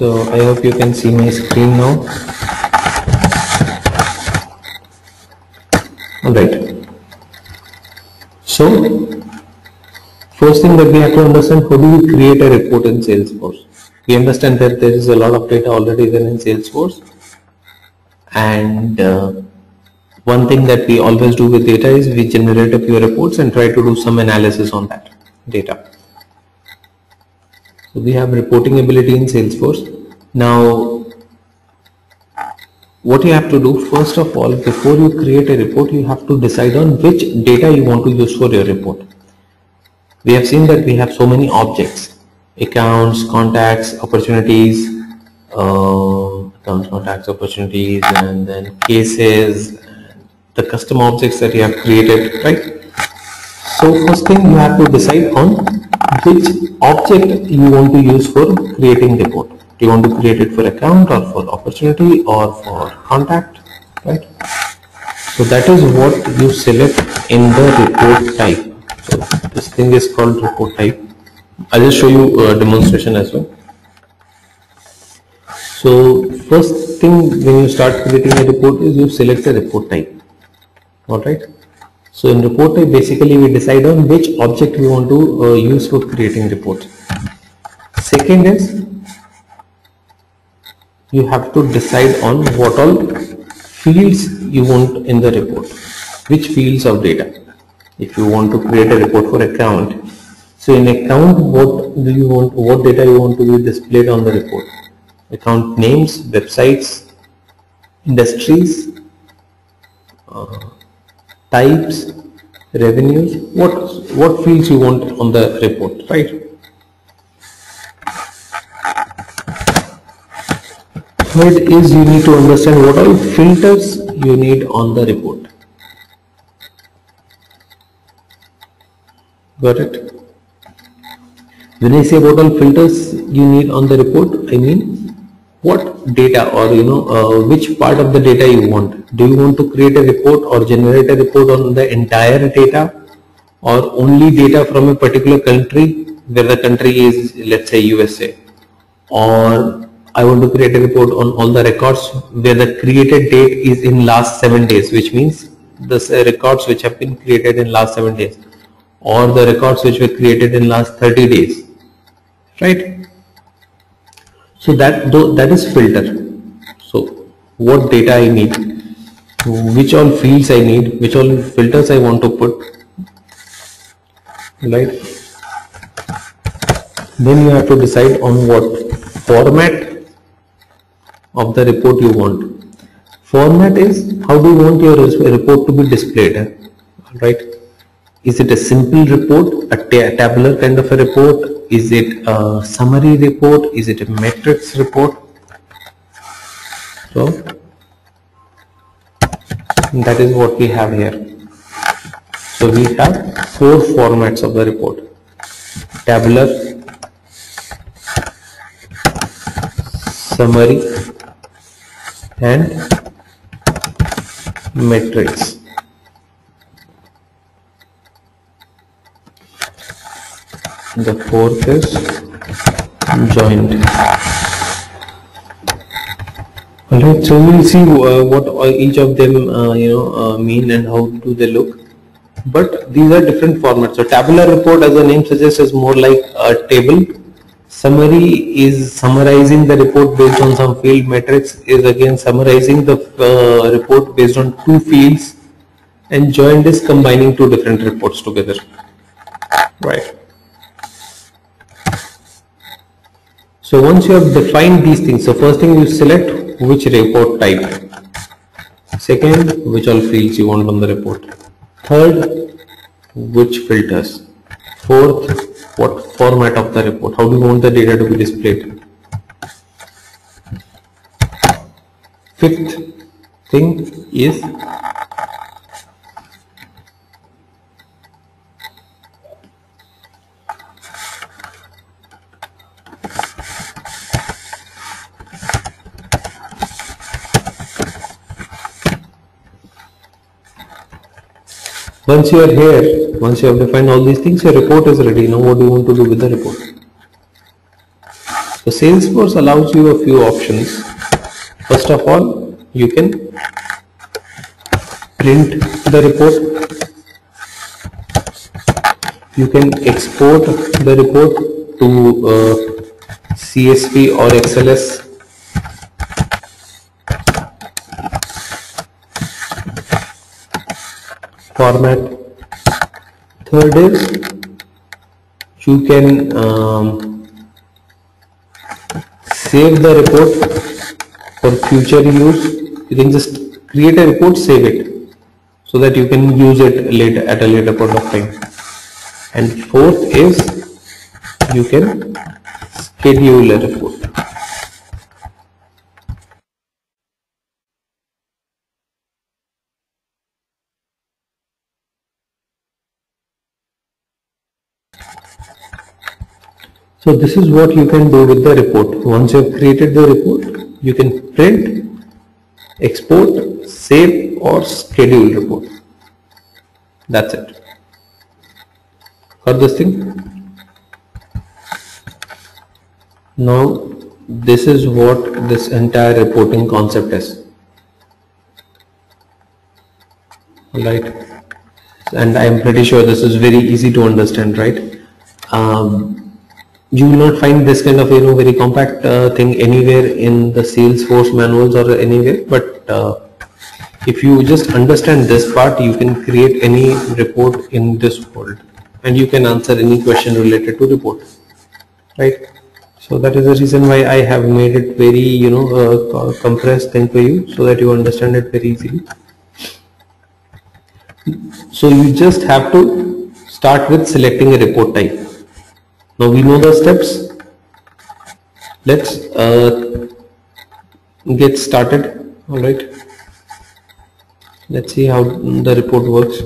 So I hope you can see my screen now. Alright. So first thing that we have to understand, how do we create a report in Salesforce? We understand that there is a lot of data already there in Salesforce, and one thing that we always do with data is we generate a few reports and try to do some analysis on that data. So we have reporting ability in Salesforce. Now what you have to do, first of all, before you create a report, you have to decide on which data you want to use for your report. We have seen that we have so many objects: accounts, contacts, opportunities, and then cases, and the custom objects that you have created, right? So first thing, you have to decide on which object you want to use for creating report. Do you want to create it for account, or for opportunity, or for contact, right? So that is what you select in the report type. So this thing is called report type. I'll just show you a demonstration as well. So first thing when you start creating a report is you select a report type. Alright. So in report type, basically we decide on which object we want to use for creating reports. Second is, you have to decide on what all fields you want in the report, which fields of data. If you want to create a report for account, so in account, what data you want to be displayed on the report? Account names, websites, industries, types, revenues, what fields you want on the report, right? Third is, you need to understand what all filters you need on the report. Got it? When I say what all filters you need on the report, I mean what data, or which part of the data you want. Do you want to create a report or generate a report on the entire data, or only data from a particular country where the country is, let's say, USA? Or I want to create a report on all the records where the created date is in last 7 days, which means the records which have been created in last 7 days, or the records which were created in last 30 days, right? So that is filter. So what data I need, which all fields I need, which all filters I want to put, right? Then you have to decide on what format of the report you want. Format is how do you want your report to be displayed, right? Is it a simple report, a tabular kind of a report? Is it a summary report? Is it a matrix report? So that is what we have here. So we have 4 formats of the report: tabular, summary, and matrix. The fourth is joint. Alright, so we'll see what each of them mean and how do they look. But these are different formats. So tabular report, as the name suggests, is more like a table. Summary is summarizing the report based on some field. Matrix is again summarizing the report based on 2 fields, and joint is combining 2 different reports together, right? So once you have defined these things, so first thing you select which report type. Second, which all fields you want on the report. Third, which filters. Fourth, what format of the report, how do you want the data to be displayed. Fifth thing is once you are here, once you have defined all these things, your report is ready. Now what do you want to do with the report? So Salesforce allows you a few options. First of all, you can print the report. You can export the report to CSV or XLS. Format. Third is you can save the report for future use. You can just create a report, save it, so that you can use it later at a later point of time. And fourth is you can schedule a report. So this is what you can do with the report. Once you have created the report, you can print, export, save or schedule report. That's it. Got this thing? Now this is what this entire reporting concept is. Alright. And I am pretty sure this is very easy to understand, right? You will not find this kind of very compact thing anywhere in the Salesforce manuals or anywhere, but if you just understand this part, you can create any report in this world and you can answer any question related to report, right? So that is the reason why I have made it very compressed thing for you, so that you understand it very easily. So you just have to start with selecting a report type. Now we know the steps. Let's get started. All right. Let's see how the report works.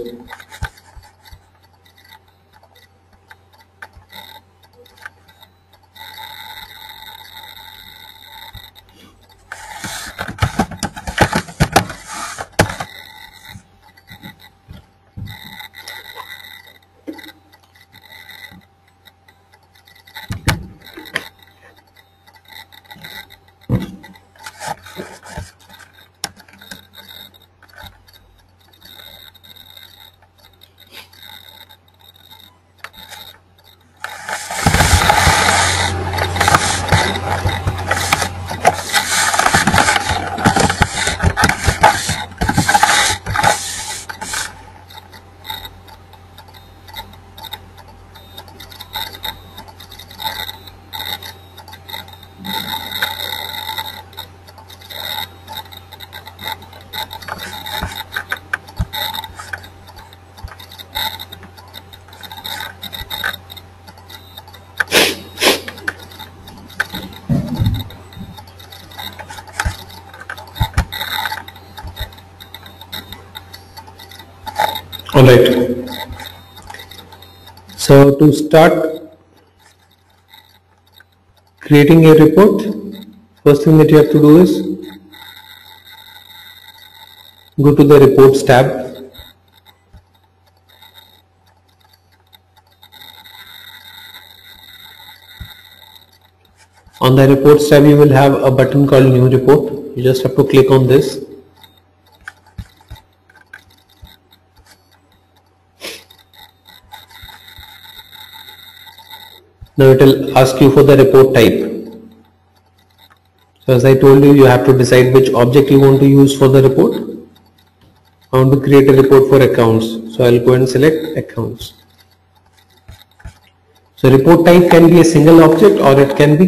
Alright, so to start creating a report, first thing that you have to do is go to the reports tab. On the reports tab you will have a button called new report. You just have to click on this. Now it will ask you for the report type. So as I told you, you have to decide which object you want to use for the report. I want to create a report for accounts, so I'll go and select accounts. So report type can be a single object, or it can be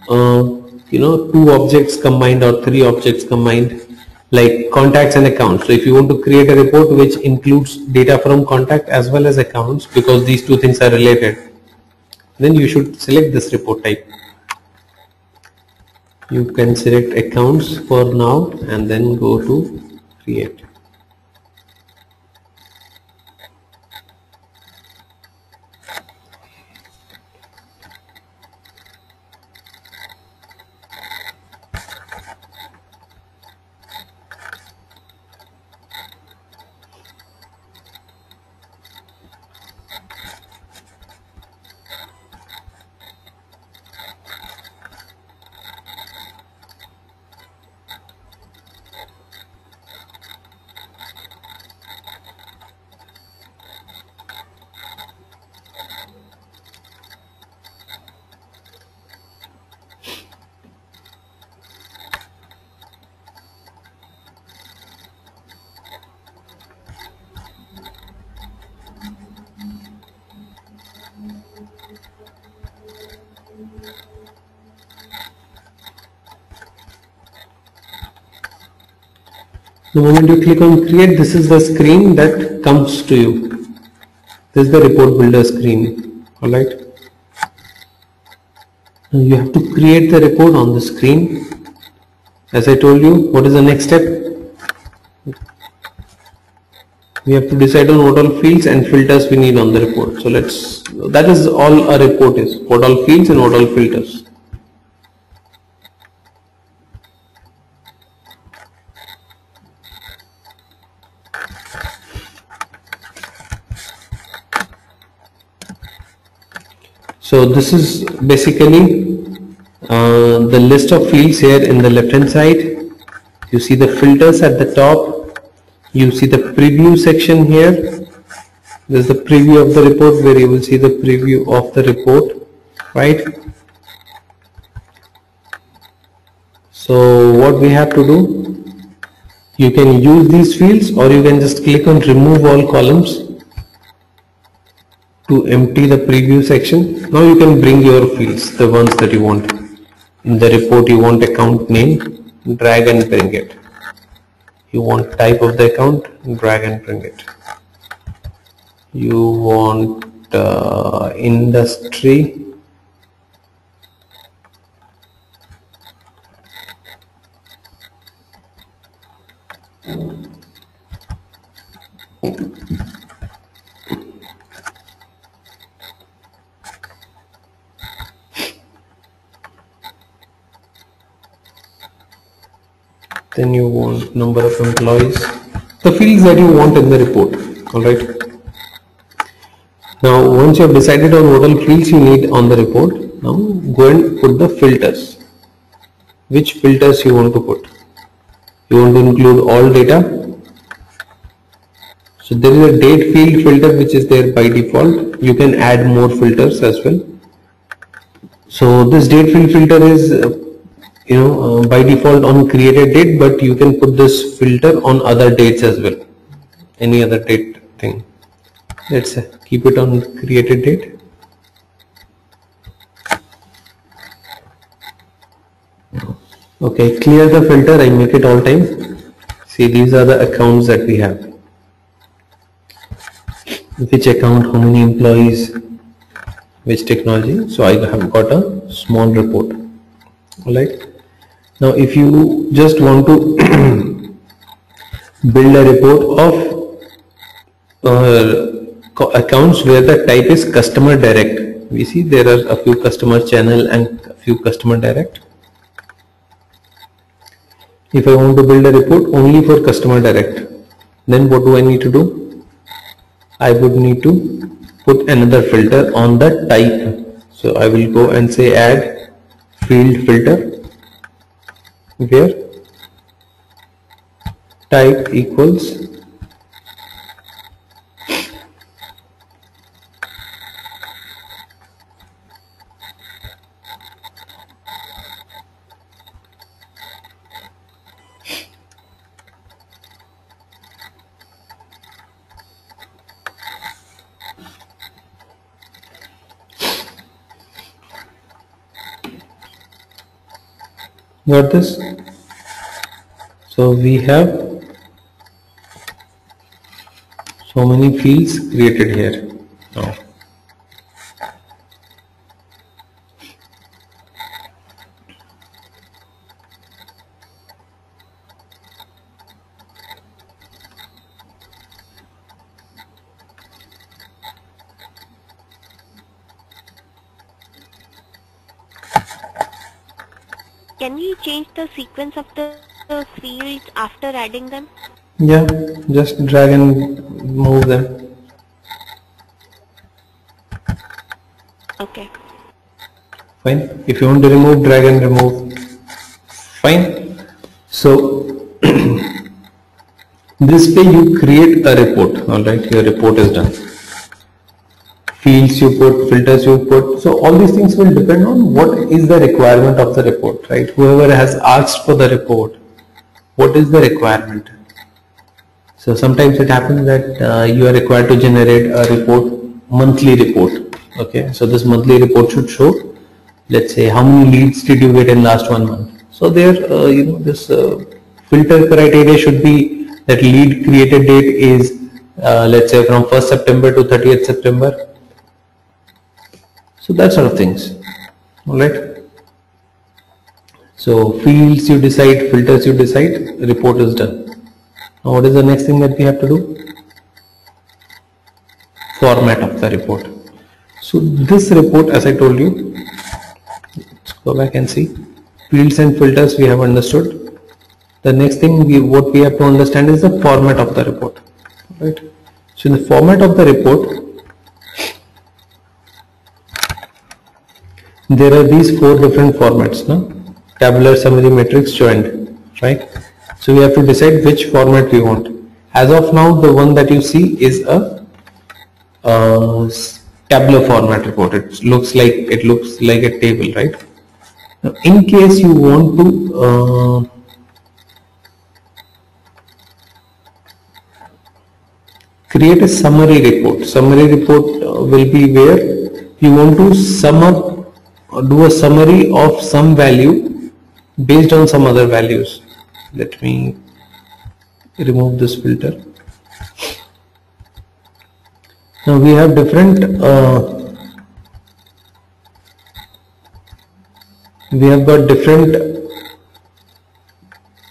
two objects combined or three objects combined, like contacts and accounts. So if you want to create a report which includes data from contact as well as accounts, because these two things are related, then you should select this report type. You can select accounts for now and then go to create. The moment you click on create, this is the screen that comes to you. This is the report builder screen. Alright. Now you have to create the report on the screen. As I told you, what is the next step? We have to decide on what all fields and filters we need on the report. So that is all a report is. What all fields and what all filters. So this is basically the list of fields here in the left hand side. You see the filters at the top. You see the preview section here. This is the preview of the report where you will see the preview of the report, right? So what we have to do, you can use these fields or you can just click on remove all columns to empty the preview section. Now you can bring your fields, the ones that you want. In the report you want account name, drag and bring it. You want type of the account, drag and bring it. You want industry, then you want number of employees, the fields that you want in the report. Alright. Now once you have decided on what all fields you need on the report, now go and put the filters. Which filters you want to put? You want to include all data. So there is a date field filter which is there by default. You can add more filters as well. So this date field filter is by default on created date, but you can put this filter on other dates as well. Any other date thing. Let's keep it on created date. Okay, clear the filter. I make it all time. See, these are the accounts that we have. Which account, how many employees, which technology. So I have got a small report. Alright. Now if you just want to build a report of accounts where the type is customer direct. We see there are a few customer channel and a few customer direct. If I want to build a report only for customer direct, then what do I need to do? I would need to put another filter on the type. So I will go and say add field filter where type equals got this. So we have so many fields created here now. Can we change the sequence of the fields after adding them? Yeah, just drag and move them. Okay. Fine. If you want to remove, drag and remove. Fine. So this way you create a report. Alright, your report is done. Fields you put, filters you put. So all these things will depend on what is the requirement of the report, right? Whoever has asked for the report, what is the requirement? So sometimes it happens that you are required to generate a report, monthly report. Okay, so this monthly report should show let's say how many leads did you get in last 1 month. So there, this filter criteria should be that lead created date is let's say from 1st September to 30th September. So that sort of things. All right. So fields you decide, filters you decide, report is done. Now what is the next thing that we have to do? Format of the report. So this report, as I told you, let's go back and see. Fields and filters we have understood. The next thing what we have to understand is the format of the report. Right. So in the format of the report, there are these 4 different formats, no? Tabular, summary, matrix, joined, right? So we have to decide which format we want. As of now, the one that you see is a tabular format report. It looks like a table, right? Now, in case you want to create a summary report. Summary report will be where you want to sum up or do a summary of some value based on some other values. Let me remove this filter. Now we have different we have got different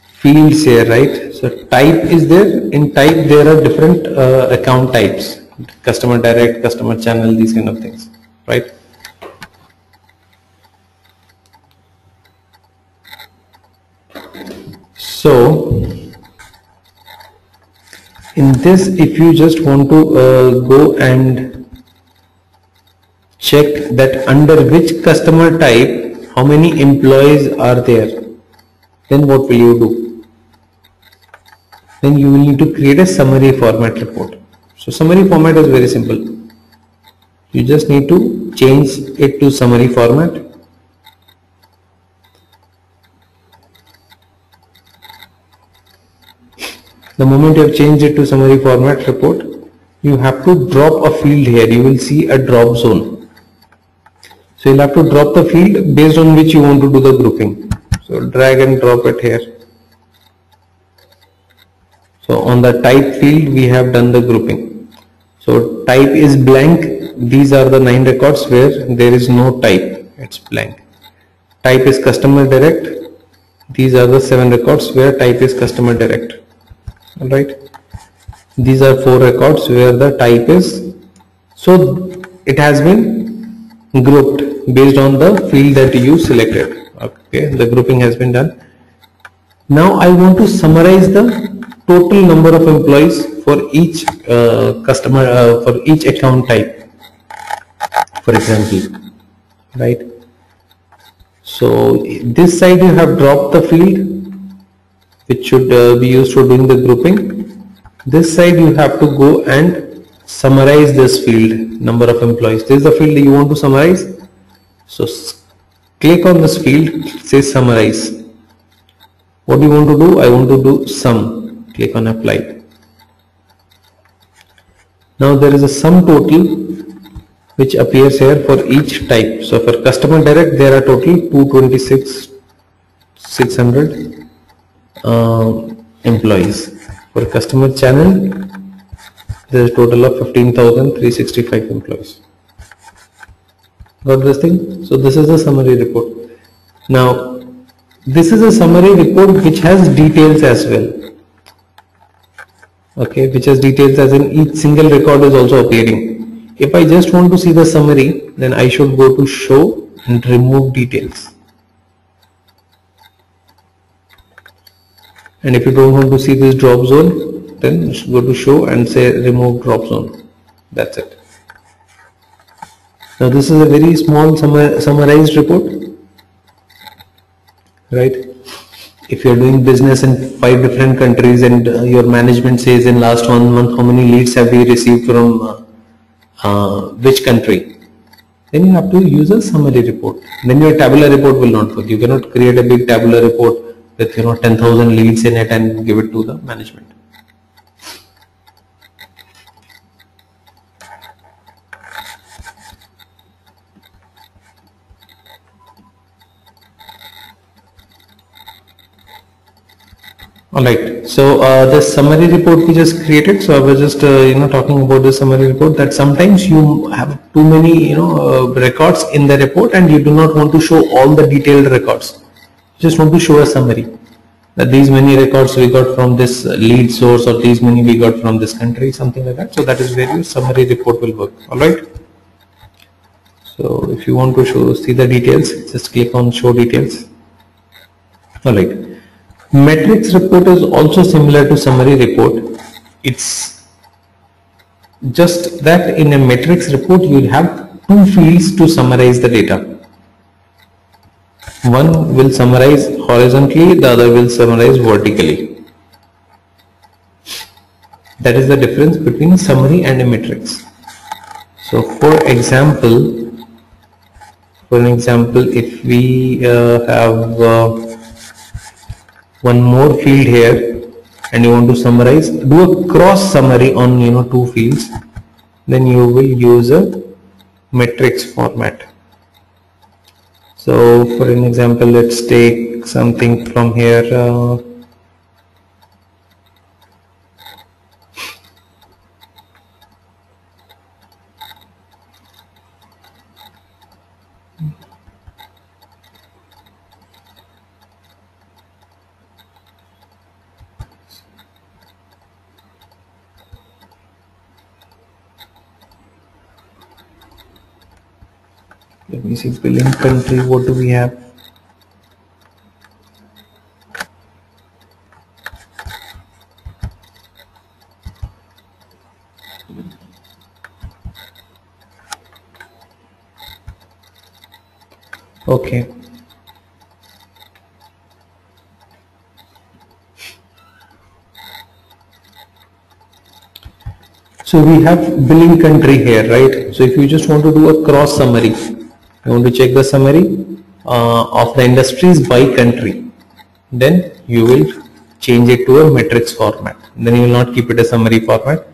fields here, right? So type is there. In type there are different account types: customer direct, customer channel, these kind of things, right? So in this, if you just want to go and check that under which customer type how many employees are there, then what will you do? Then you will need to create a summary format report. So summary format is very simple. You just need to change it to summary format. The moment you have changed it to summary format report, you have to drop a field here. You will see a drop zone. So you'll have to drop the field based on which you want to do the grouping. So drag and drop it here. So on the type field we have done the grouping. So type is blank. These are the 9 records where there is no type. It's blank. Type is customer direct. These are the 7 records where type is customer direct. Alright. These are 4 records where the type is. So it has been grouped based on the field that you selected. Okay, the grouping has been done. Now I want to summarize the total number of employees for each customer, for each account type, for example, right? So this side you have dropped the field which should be used for doing the grouping. This side you have to go and summarize this field, number of employees. This is the field that you want to summarize. So click on this field, say summarize. What do you want to do? I want to do sum. Click on apply. Now there is a sum total which appears here for each type. So for customer direct there are total 226,600 employees. For customer channel there is a total of 15,365 employees. Got this thing? So this is a summary report. Now this is a summary report which has details as well. Okay, which has details as in each single record is also appearing. If I just want to see the summary, then I should go to show and remove details. And if you don't want to see this drop zone, then go to show and say remove drop zone. That's it. Now this is a very small summarized report, right? If you are doing business in 5 different countries and your management says in last 1 month how many leads have we received from which country, then you have to use a summary report. Then your tabular report will not work. You cannot create a big tabular report with 10,000 leads in it and give it to the management. Alright, so the summary report we just created. So I was just talking about the summary report, that sometimes you have too many records in the report and you do not want to show all the detailed records. You just want to show a summary that these many records we got from this lead source, or these many we got from this country, something like that. So that is where your summary report will work. Alright. So if you want to see the details, just click on show details. Alright. Metrics report is also similar to summary report. It's just that in a metrics report you have two fields to summarize the data. One will summarize horizontally, the other will summarize vertically. That is the difference between a summary and a metrics. So for example, if we have one more field here and you want to summarize, do a cross summary on two fields, then you will use a matrix format. So for an example, let's take something from here. Let me see, billing country, what do we have? Okay. So we have billing country here, right? So if you just want to do a cross summary, you want to check the summary of the industries by country, then you will change it to a matrix format. Then you will not keep it a summary format.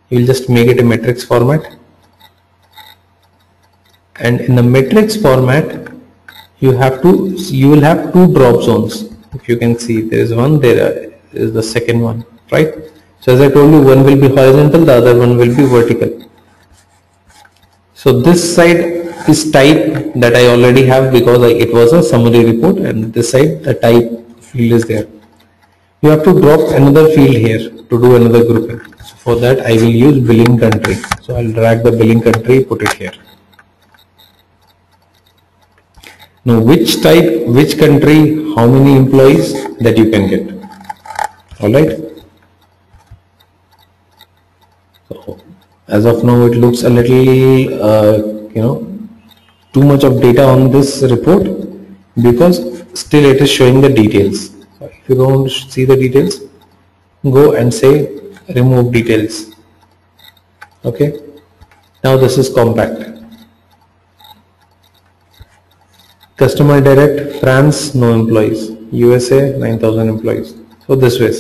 You will just make it a matrix format. And in the matrix format, you will have two drop zones. If you can see, there is one, there is the second one, right? So as I told you, one will be horizontal, the other one will be vertical. So this side is type that I already have because it was a summary report, and this side the type field is there. You have to drop another field here to do another grouping. So for that I will use billing country. So I'll drag the billing country, put it here. Now which type, which country, how many employees, that you can get. Alright. So as of now it looks a little too much of data on this report, because still it is showing the details. So if you don't want to see the details, go and say remove details. Okay. Now this is compact. Customer direct, France, no employees. USA, 9,000 employees. So this way.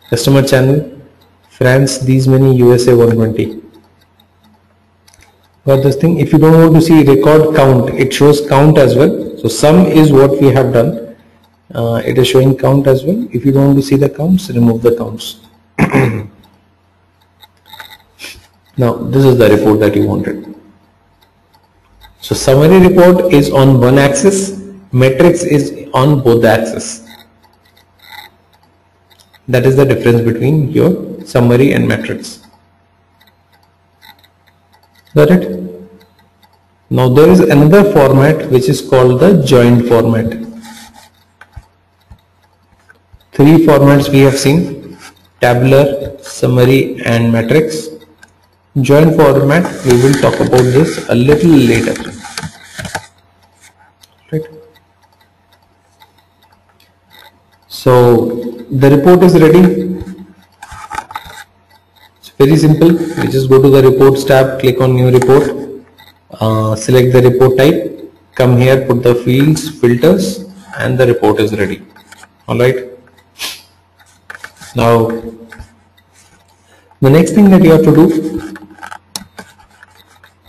Customer channel, France, these many, USA, 120. Got this thing? If you don't want to see record count, it shows count as well. So sum is what we have done. It is showing count as well. If you don't want to see the counts, remove the counts. Now this is the report that you wanted. So summary report is on one axis, matrix is on both the axes. That is the difference between your summary and matrix. Got it? Now there is another format which is called the joint format. Three formats we have seen: tabular, summary and matrix. Joint format, we will talk about this a little later. Right. So the report is ready. It's very simple. You just go to the reports tab, click on new report, select the report type, come here, put the fields, filters, and the report is ready. Alright. Now the next thing that you have to do,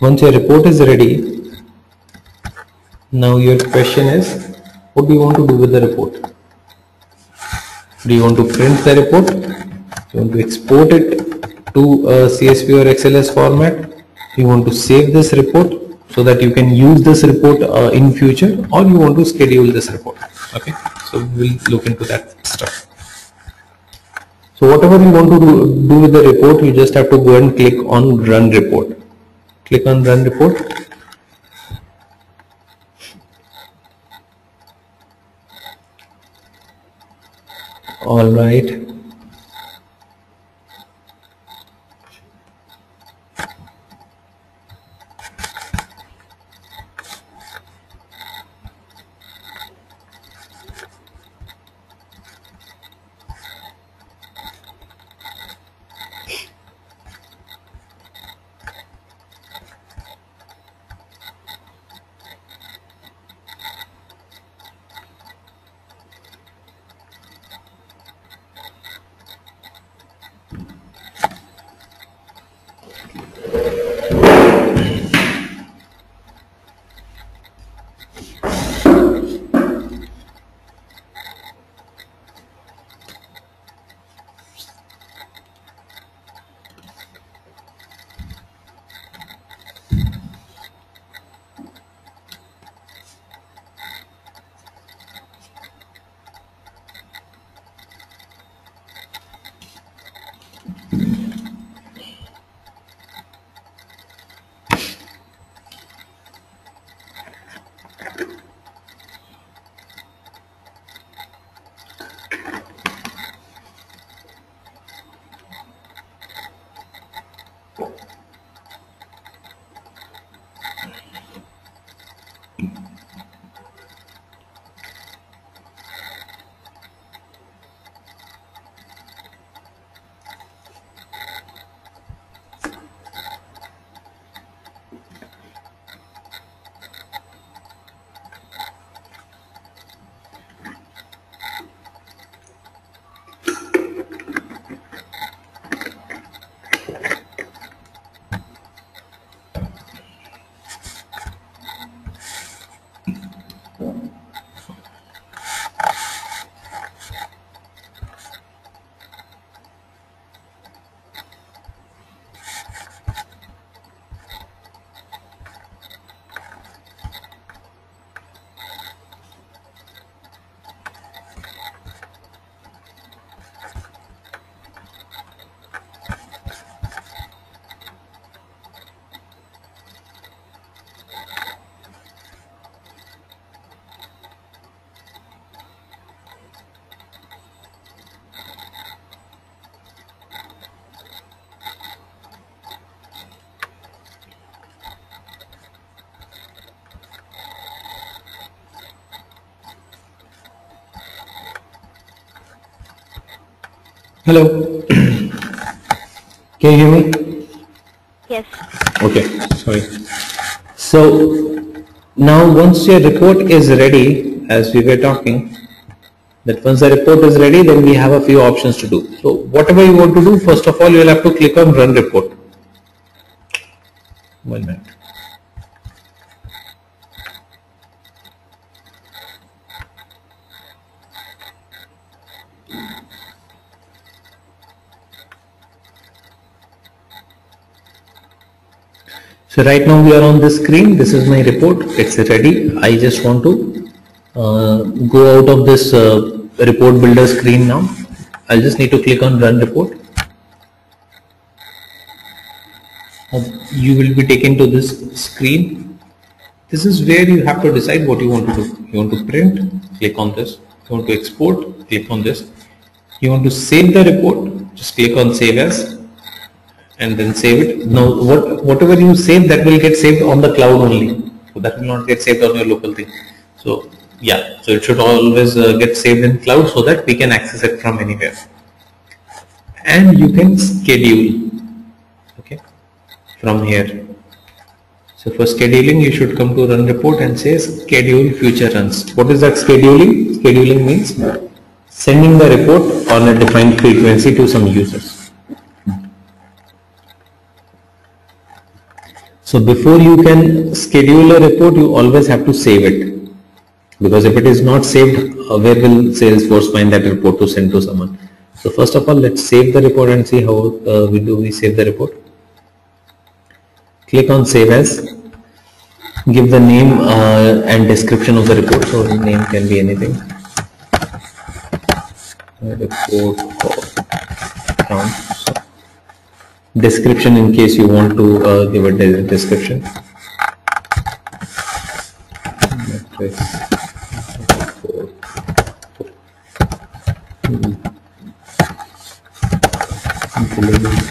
once your report is ready, now your question is, what do you want to do with the report? Do you want to print the report? You want to export it to a CSV or XLS format? You want to save this report so that you can use this report in future, or you want to schedule this report? Okay, so we'll look into that stuff. So whatever you want to do with the report, you just have to go and click on run report. Click on run report. All right. Hello. Can you hear me? Yes. Okay, sorry. So now once your report is ready, as we were talking, that once the report is ready, then we have a few options to do. So whatever you want to do, first of all, you will have to click on run report. 1 minute. So right now we are on this screen. This is my report. It's ready. I just want to go out of this report builder screen now. I'll just need to click on run report. You will be taken to this screen. This is where you have to decide what you want to do. You want to print, click on this. You want to export, click on this. You want to save the report, just click on save as, and then save it. Now whatever you save, that will get saved on the cloud only. So that will not get saved on your local thing. So yeah, so it should always get saved in cloud so that we can access it from anywhere. And you can schedule, okay, from here. So for scheduling, you should come to run report and say schedule future runs. What is that scheduling? Scheduling means sending the report on a defined frequency to some users. So before you can schedule a report, you always have to save it. because if it is not saved, where will Salesforce find that report to send to someone? So first of all, let's save the report and see how we save the report. Click on Save As. Give the name and description of the report. So the name can be anything. Report count. So, description, in case you want to give a description. Metrics.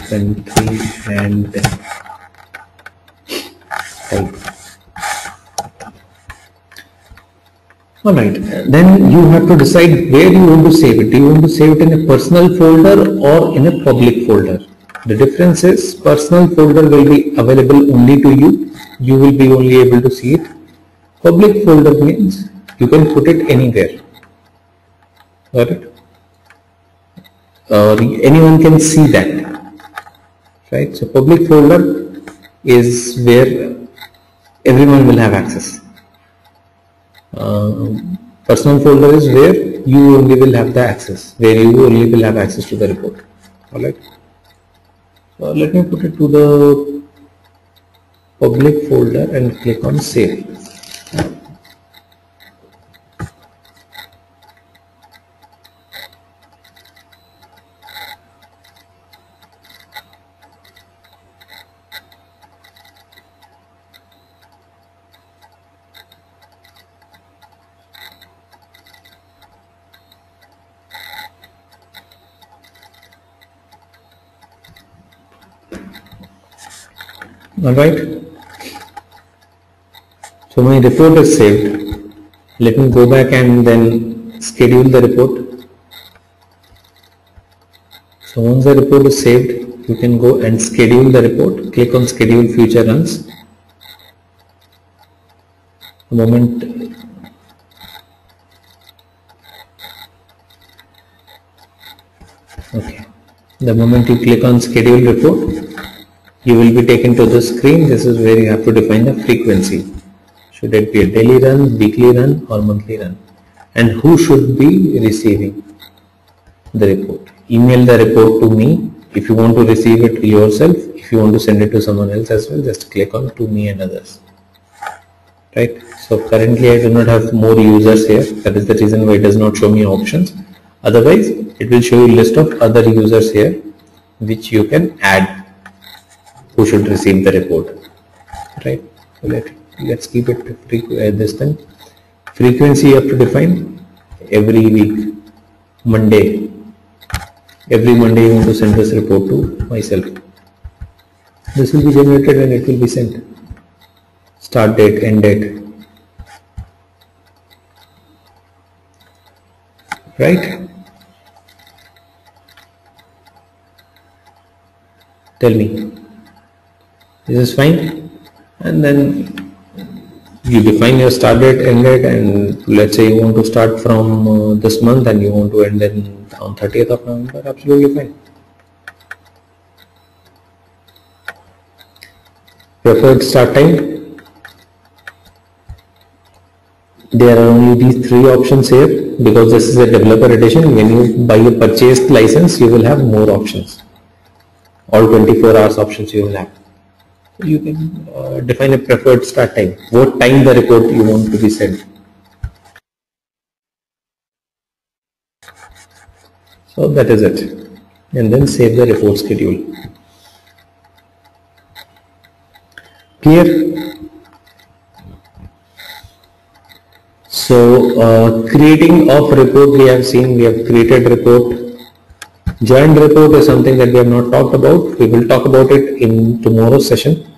Country and type. Alright, then you have to decide where you want to save it. Do you want to save it in a personal folder or in a public folder? The difference is personal folder will be available only to you. You will be only able to see it. Public folder means you can put it anywhere. Got it? Anyone can see that, right? So public folder is where everyone will have access. Personal folder is where you only will have the access, where you only will have access to the report. Alright. So let me put it to the public folder and click on Save. Alright, so my report is saved. Let me go back and then schedule the report. So once the report is saved, you can go and schedule the report. Click on Schedule Future Runs. A moment. Okay. The moment you click on Schedule Report, you will be taken to the screen. This is where you have to define the frequency. Should it be a daily run, weekly run or monthly run? And who should be receiving the report? Email the report to me. If you want to receive it yourself, if you want to send it to someone else as well, just click on To Me and Others. Right? So currently I do not have more users here. That is the reason why it does not show me options. Otherwise, it will show you a list of other users here which you can add who should receive the report, right? So let's keep it this time. Frequency you have to define every week, Monday. Every Monday you want to send this report to myself. This will be generated and it will be sent. Start date, end date, right? Tell me. This is fine, and then you define your start date, end date, and let's say you want to start from this month and you want to end on 30th of November, absolutely fine. Preferred start time. There are only these three options here because this is a developer edition. When you buy a purchased license, you will have more options. All 24 hours options you will have. You can define a preferred start time. What time the report you want to be sent. So that is it. And then save the report schedule. Clear? So creating of report we have seen. We have created report. Joined report is something that we have not talked about. We will talk about it in tomorrow's session.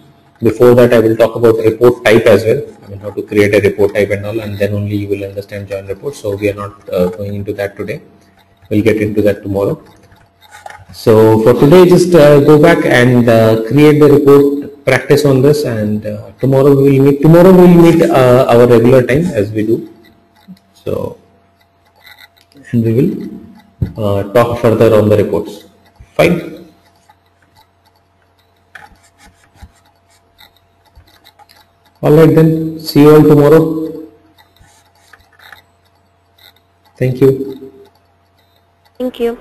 Before that, I will talk about report type as well. I mean, how to create a report type and all, and then only you will understand join report. So we are not going into that today. We'll get into that tomorrow. So for today, just go back and create the report, practice on this, and tomorrow we will meet. Tomorrow we will meet our regular time as we do. So, and we will talk further on the reports. Fine. Alright then, see you all tomorrow. Thank you. Thank you.